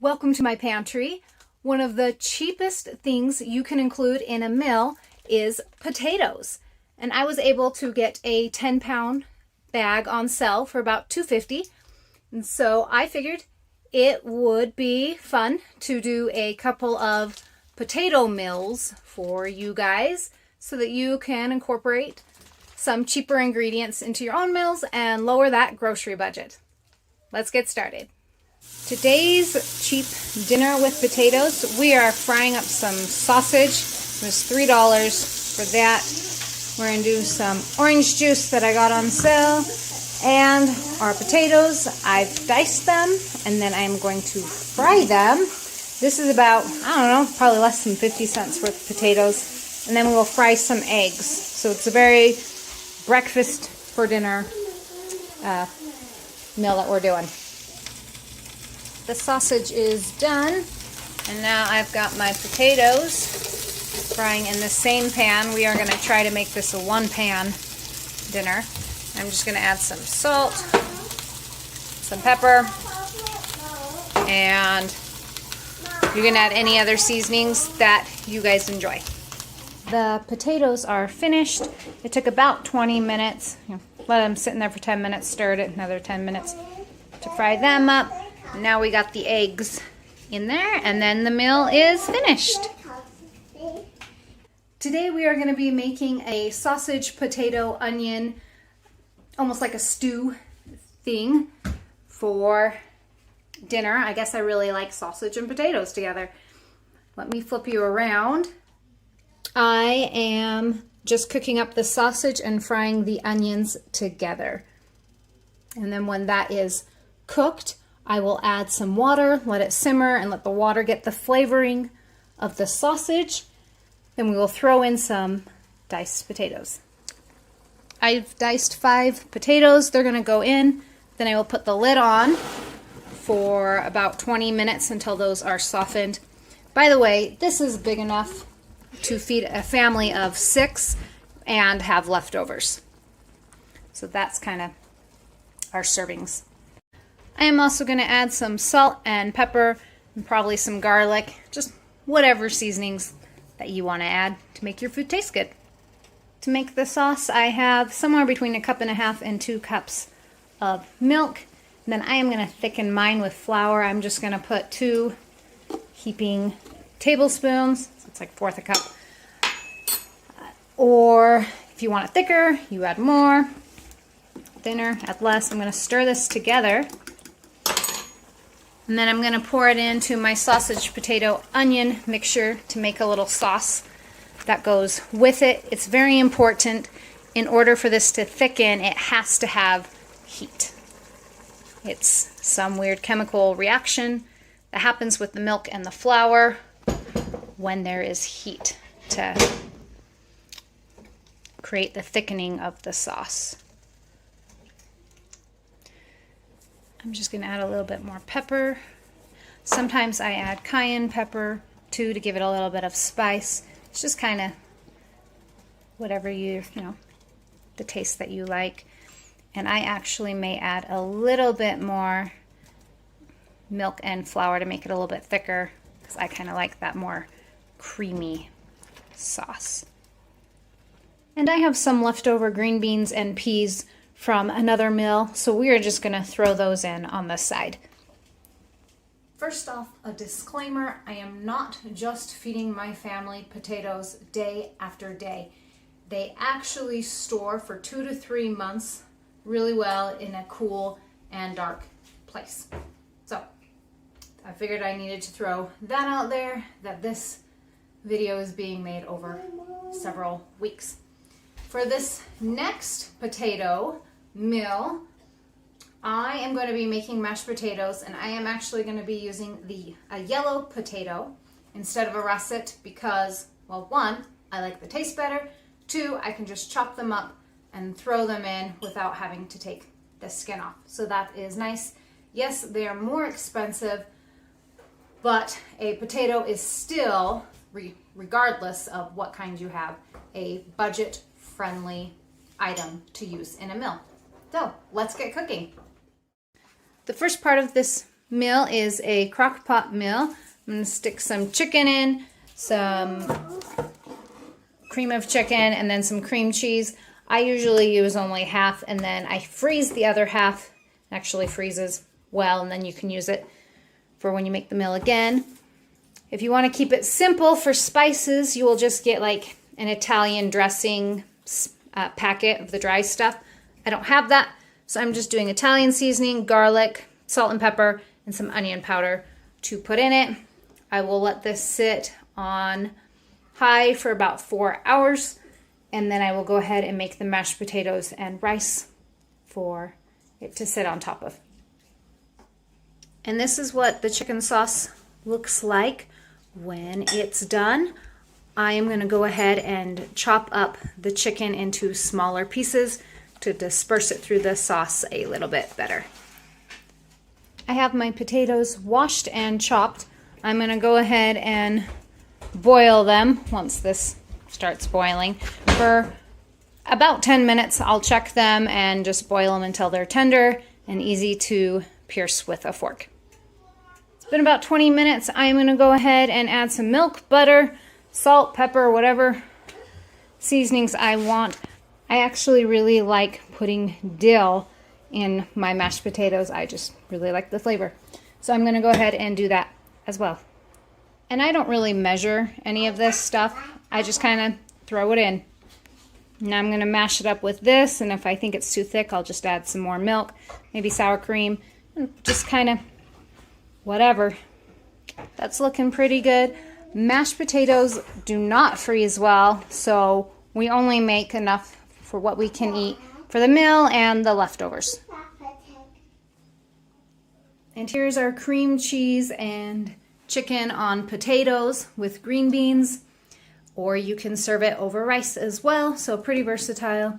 Welcome to my pantry. One of the cheapest things you can include in a meal is potatoes. And I was able to get a 10-pound bag on sale for about $2.50. And so I figured it would be fun to do a couple of potato meals for you guys so that you can incorporate some cheaper ingredients into your own meals and lower that grocery budget. Let's get started. Today's cheap dinner with potatoes, we are frying up some sausage. It was $3 for that. We're going to do some orange juice that I got on sale and our potatoes. I've diced them and then I'm going to fry them. This is about, I don't know, probably less than 50 cents worth of potatoes. And then we will fry some eggs. So it's a very breakfast for dinner meal that we're doing. The sausage is done, and now I've got my potatoes frying in the same pan. We are going to try to make this a one-pan dinner. I'm just going to add some salt, some pepper, and you can add any other seasonings that you guys enjoy. The potatoes are finished. It took about 20 minutes. Let them sit in there for 10 minutes, stirred it another 10 minutes to fry them up. Now we got the eggs in there, and then the meal is finished. Today we are going to be making a sausage, potato, onion, almost like a stew thing for dinner. I guess I really like sausage and potatoes together. Let me flip you around. I am just cooking up the sausage and frying the onions together. And then when that is cooked, I will add some water, let it simmer, and let the water get the flavoring of the sausage. Then we will throw in some diced potatoes. I've diced 5 potatoes. They're going to go in. Then I will put the lid on for about 20 minutes until those are softened. By the way, this is big enough to feed a family of 6 and have leftovers. So that's kind of our servings. I am also going to add some salt and pepper and probably some garlic, just whatever seasonings that you want to add to make your food taste good. To make the sauce, I have somewhere between 1.5 cups and 2 cups of milk. And then I am going to thicken mine with flour. I'm just going to put 2 heaping tablespoons. So it's like 1/4 cup. Or if you want it thicker, you add more. Thinner, add less. I'm going to stir this together. And then I'm going to pour it into my sausage, potato, onion mixture to make a little sauce that goes with it. It's very important. In order for this to thicken, it has to have heat. It's some weird chemical reaction that happens with the milk and the flour when there is heat to create the thickening of the sauce. I'm just going to add a little bit more pepper. Sometimes I add cayenne pepper too to give it a little bit of spice. It's just kind of whatever you know, the taste that you like. And I actually may add a little bit more milk and flour to make it a little bit thicker because I kind of like that more creamy sauce. And I have some leftover green beans and peas from another meal, so we are just going to throw those in on the side. First off, a disclaimer, I am not just feeding my family potatoes day after day. They actually store for 2 to 3 months really well in a cool and dark place. So I figured I needed to throw that out there, that this video is being made over several weeks. For this next potato meal, I am going to be making mashed potatoes, and I am actually going to be using a yellow potato instead of a russet because, well, 1, I like the taste better. 2, I can just chop them up and throw them in without having to take the skin off. So that is nice. Yes, they are more expensive, but a potato is still, regardless of what kind you have, a budget-friendly item to use in a meal. So let's get cooking. The first part of this meal is a crock pot meal. I'm going to stick some chicken in, some cream of chicken, and then some cream cheese. I usually use only half, and then I freeze the other half. It actually freezes well, and then you can use it for when you make the meal again. If you want to keep it simple for spices, you will just get like an Italian dressing packet of the dry stuff. I don't have that, so I'm just doing Italian seasoning, garlic, salt and pepper, and some onion powder to put in it. I will let this sit on high for about 4 hours, and then I will go ahead and make the mashed potatoes and rice for it to sit on top of. And this is what the chicken sauce looks like when it's done. I am going to go ahead and chop up the chicken into smaller pieces to disperse it through the sauce a little bit better. I have my potatoes washed and chopped. I'm going to go ahead and boil them once this starts boiling. For about 10 minutes, I'll check them and just boil them until they're tender and easy to pierce with a fork. It's been about 20 minutes. I'm going to go ahead and add some milk, butter, salt, pepper, whatever seasonings I want. I actually really like putting dill in my mashed potatoes. I just really like the flavor. So I'm going to go ahead and do that as well. And I don't really measure any of this stuff. I just kind of throw it in. Now I'm going to mash it up with this, and if I think it's too thick, I'll just add some more milk, maybe sour cream, and just kind of whatever. That's looking pretty good. Mashed potatoes do not freeze well, so we only make enough for what we can eat for the meal and the leftovers. And here's our cream cheese and chicken on potatoes with green beans, or you can serve it over rice as well, so pretty versatile.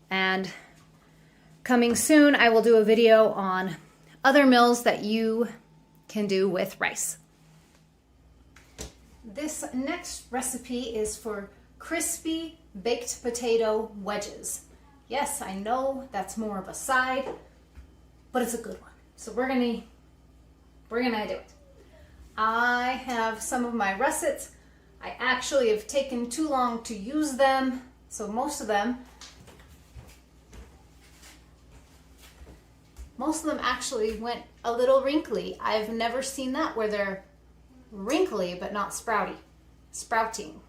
And coming soon, I will do a video on other meals that you can do with rice. This next recipe is for crispy baked potato wedges. Yes, I know that's more of a side, but it's a good one. So we're gonna do it. I have some of my russets. I actually have taken too long to use them, so most of them actually went a little wrinkly. I've never seen that where they're wrinkly but not sprouting.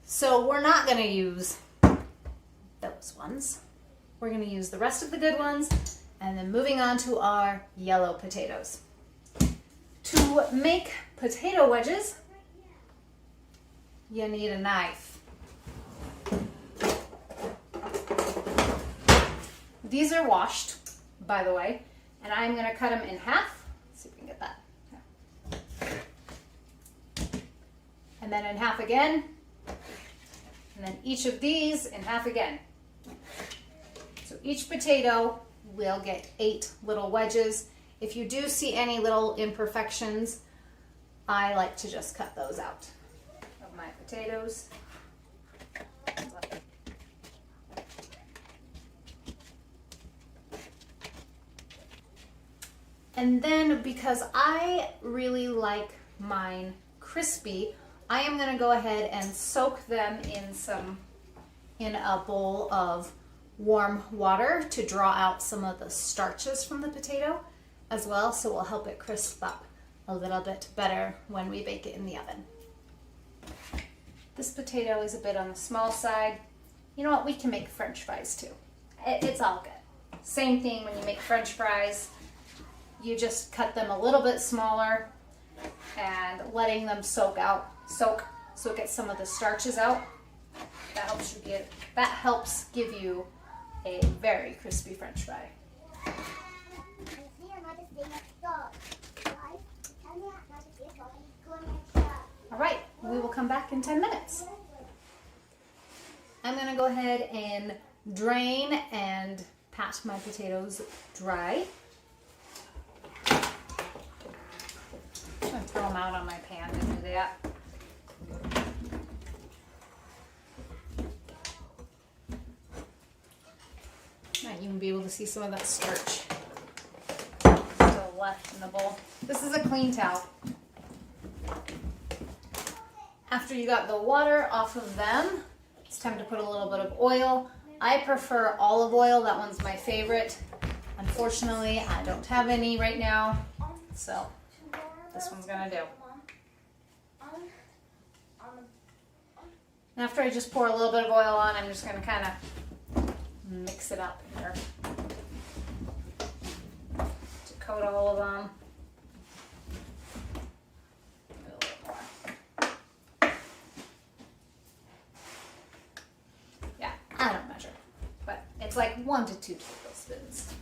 So we're not going to use those ones. We're going to use the rest of the good ones, and then moving on to our yellow potatoes. To make potato wedges, you need a knife. These are washed, by the way, and I'm going to cut them in half. Let's see if we can get that. And then in half again, and then each of these in half again. So each potato will get 8 little wedges. If you do see any little imperfections, I like to just cut those out of my potatoes. And then, because I really like mine crispy, I am going to go ahead and soak them in a bowl of warm water to draw out some of the starches from the potato as well, so it will help it crisp up a little bit better when we bake it in the oven. This potato is a bit on the small side. You know what, we can make French fries too. It's all good. Same thing when you make French fries. You just cut them a little bit smaller and letting them soak so it gets some of the starches out. That helps give you a very crispy French fry. All right, we will come back in 10 minutes. I'm going to go ahead and drain and pat my potatoes dry. I'm going to throw them out on my pan to do that. Might even be able to see some of that starch still left in the bowl. This is a clean towel. After you got the water off of them, it's time to put a little bit of oil. I prefer olive oil. That one's my favorite. Unfortunately, I don't have any right now, so this one's gonna do. And after I just pour a little bit of oil on, I'm just gonna kind of mix it up here to coat all of them. I don't measure, but it's like 1 to 2 tablespoons.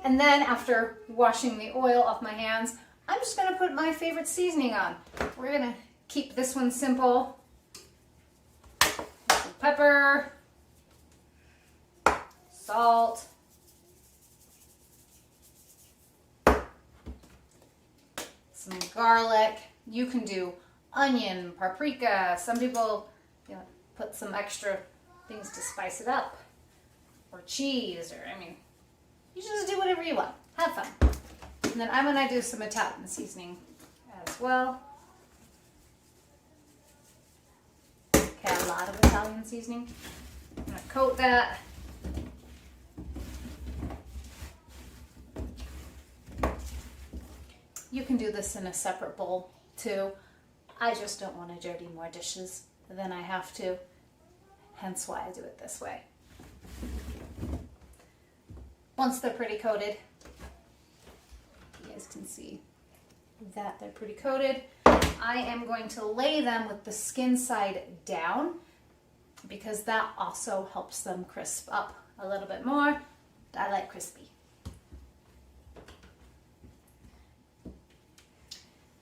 And then after washing the oil off my hands, I'm just gonna put my favorite seasoning on. We're gonna keep this one simple. Some pepper, salt, some garlic. You can do onion, paprika. Some people, put some extra things to spice it up, or cheese, or you just do whatever you want. Have fun. And then I'm gonna do some Italian seasoning as well. Okay, a lot of Italian seasoning. I'm gonna coat that. You can do this in a separate bowl too. I just don't want to dirty more dishes than I have to, hence why I do it this way. Once they're pretty coated, you guys can see that they're pretty coated, I am going to lay them with the skin side down because that also helps them crisp up a little bit more. I like crispy.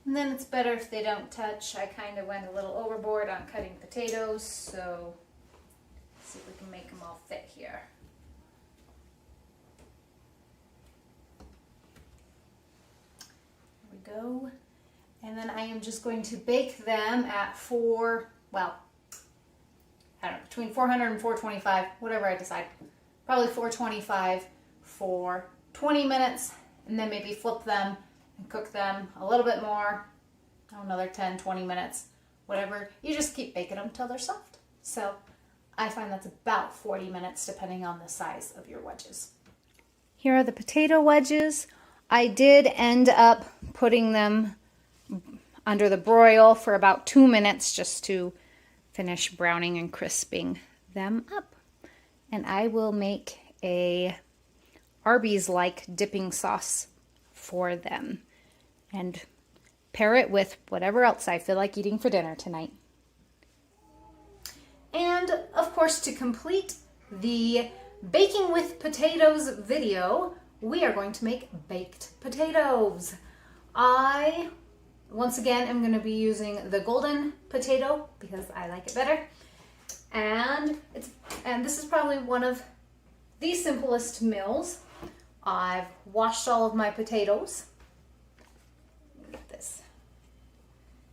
And then it's better if they don't touch. I kind of went a little overboard on cutting potatoes, so let's see if we can make them all fit here. There we go. And then I am just going to bake them at between 400 and 425, whatever I decide. Probably 425 for 20 minutes, and then maybe flip them and cook them a little bit more, another 10, 20 minutes, whatever. You just keep baking them until they're soft. So I find that's about 40 minutes depending on the size of your wedges. Here are the potato wedges. I did end up putting them under the broil for about 2 minutes just to finish browning and crisping them up. And I will make a Arby's-like dipping sauce for them and pair it with whatever else I feel like eating for dinner tonight. And of course, to complete the baking with potatoes video, we are going to make baked potatoes. I, once again, am going to be using the golden potato because I like it better. And this is probably one of the simplest meals. I've washed all of my potatoes. Look at this.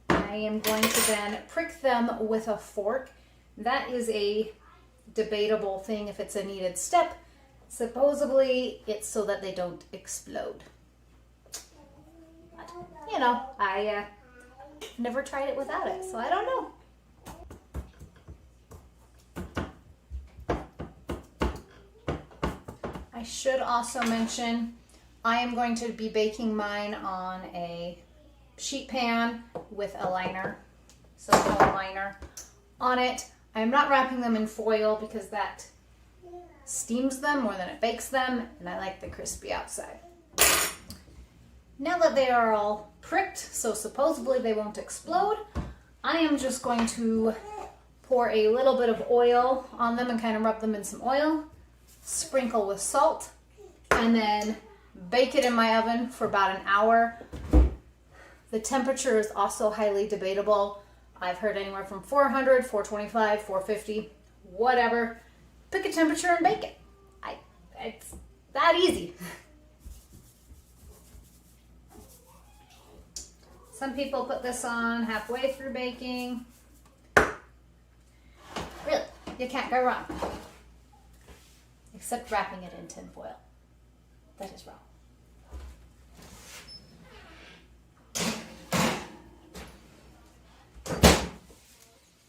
I am going to then prick them with a fork. That is a debatable thing if it's a needed step. Supposedly, it's so that they don't explode. But, I never tried it without it, so I don't know. I should also mention I am going to be baking mine on a sheet pan with a liner, silicone liner on it. I'm not wrapping them in foil because that steams them more than it bakes them, and I like the crispy outside. Now that they are all pricked, so supposedly they won't explode, I am just going to pour a little bit of oil on them and kind of rub them in some oil. Sprinkle with salt, and then bake it in my oven for about an hour. The temperature is also highly debatable. I've heard anywhere from 400, 425, 450, whatever. Pick a temperature and bake it. It's that easy. Some people put this on halfway through baking. Really, you can't go wrong. except wrapping it in tin foil. That is wrong.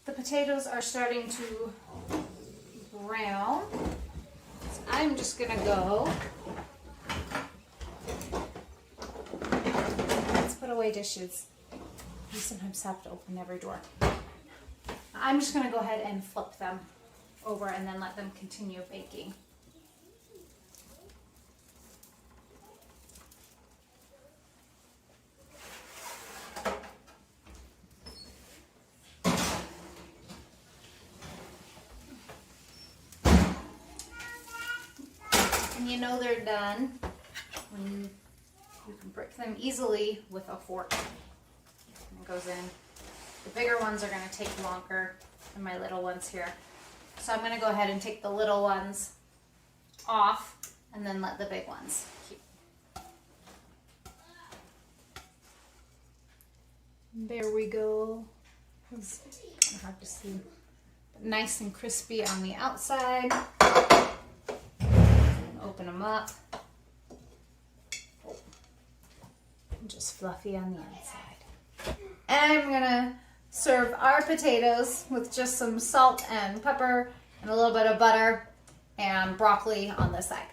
The potatoes are starting to brown. So I'm just gonna go. Let's put away dishes. You sometimes have to open every door. I'm just gonna go ahead and flip them over and then let them continue baking. And you know they're done when you can break them easily with a fork. And it goes in. The bigger ones are going to take longer than my little ones here. So I'm going to go ahead and take the little ones off and then let the big ones keep. There we go. It's kind of hard to see. But nice and crispy on the outside. Open them up. And just fluffy on the inside. And I'm gonna serve our potatoes with just some salt and pepper and a little bit of butter and broccoli on this side.